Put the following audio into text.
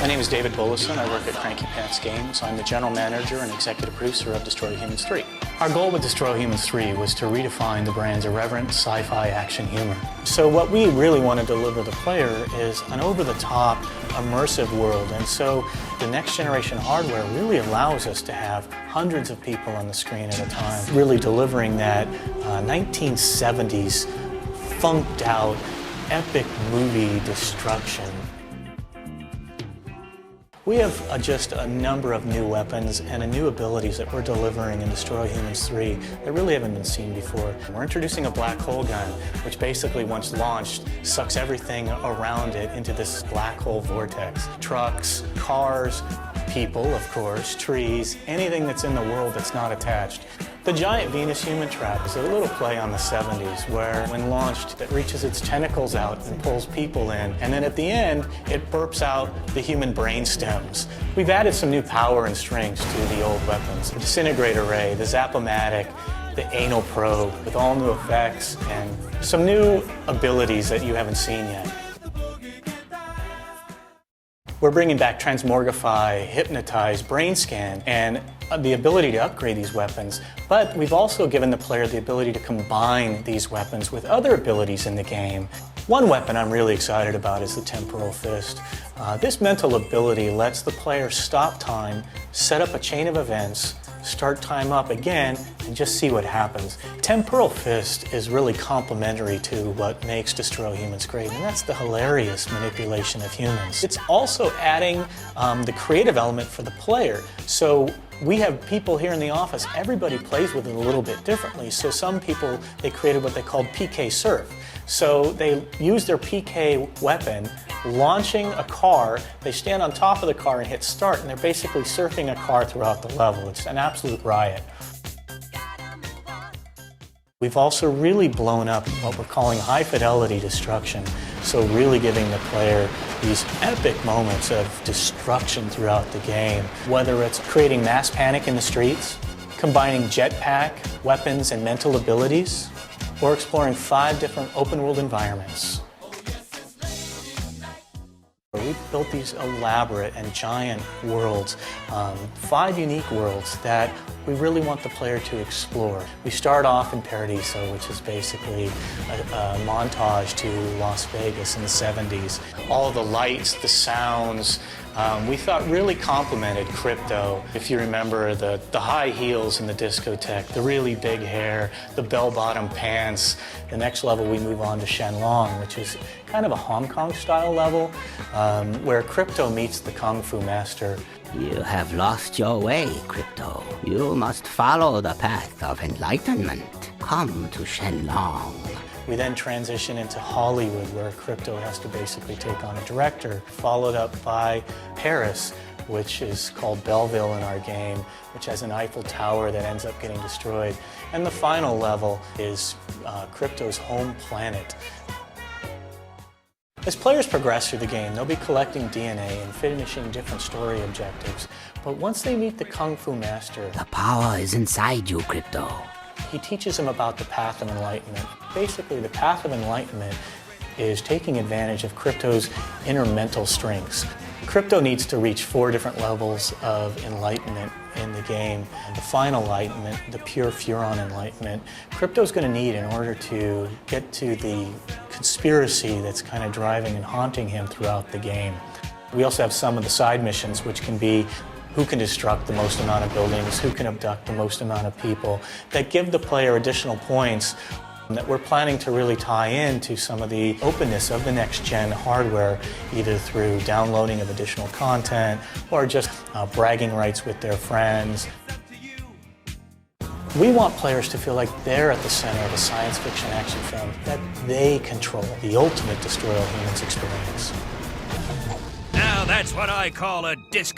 My name is David Bullison. I work at Cranky Pants Games. I'm the general manager and executive producer of Destroy Humans 3. Our goal with Destroy Humans 3 was to redefine the brand's irreverent sci-fi action humor. So what we really want to deliver the player is an over-the-top, immersive world. And so the next generation hardware really allows us to have hundreds of people on the screen at a time, really delivering that 1970s funked out, epic movie destruction. We have just a number of new weapons and new abilities that we're delivering in Destroy Humans 3 that really haven't been seen before. We're introducing a black hole gun, which basically, once launched, sucks everything around it into this black hole vortex. Trucks, cars, people, of course, trees, anything that's in the world that's not attached. The giant Venus human trap is a little play on the 70s where, when launched, it reaches its tentacles out and pulls people in. And then at the end, it burps out the human brain stems. We've added some new power and strengths to the old weapons. The disintegrator ray, the zap-o-matic, the anal probe, with all new effects and some new abilities that you haven't seen yet. We're bringing back Transmorgify, Hypnotize, Brain Scan, and the ability to upgrade these weapons, but we've also given the player the ability to combine these weapons with other abilities in the game. One weapon I'm really excited about is the Temporal Fist. This mental ability lets the player stop time, set up a chain of events, start time up again, and just see what happens. Temporal Fist is really complementary to what makes Destroy Humans great, and that's the hilarious manipulation of humans. It's also adding the creative element for the player. So we have people here in the office, everybody plays with it a little bit differently. So some people, they created what they called PK Surf. So they use their PK weapon, launching a car, they stand on top of the car and hit start, and they're basically surfing a car throughout the level. It's an absolute riot. We've also really blown up what we're calling high fidelity destruction. So really giving the player these epic moments of destruction throughout the game. Whether it's creating mass panic in the streets, combining jetpack, weapons, and mental abilities, or exploring 5 different open world environments. We've built these elaborate and giant worlds, 5 unique worlds that we really want the player to explore. We start off in Paradiso, which is basically a montage to Las Vegas in the 70s. All the lights, the sounds, we thought really complemented Crypto. If you remember the high heels in the discotheque, the really big hair, the bell-bottom pants. The next level we move on to Shenlong, which is kind of a Hong Kong style level, where Crypto meets the Kung Fu master. You have lost your way, Crypto. You must follow the path of enlightenment. Come to Shenlong. We then transition into Hollywood, where Crypto has to basically take on a director, followed up by Paris, which is called Belleville in our game, which has an Eiffel Tower that ends up getting destroyed. And the final level is Crypto's home planet. As players progress through the game, they'll be collecting DNA and finishing different story objectives. But once they meet the Kung Fu master, the power is inside you, Crypto. He teaches them about the path of enlightenment. Basically, the path of enlightenment is taking advantage of Crypto's inner mental strengths. Crypto needs to reach 4 different levels of enlightenment in the game. The final enlightenment, the pure Furon enlightenment, Crypto's going to need in order to get to the conspiracy that's kind of driving and haunting him throughout the game. We also have some of the side missions, which can be who can destruct the most amount of buildings, who can abduct the most amount of people, that give the player additional points that we're planning to really tie into some of the openness of the next-gen hardware, either through downloading of additional content or just bragging rights with their friends. We want players to feel like they're at the center of a science fiction action film, that they control the ultimate Destroy All Humans experience. Now that's what I call a disco.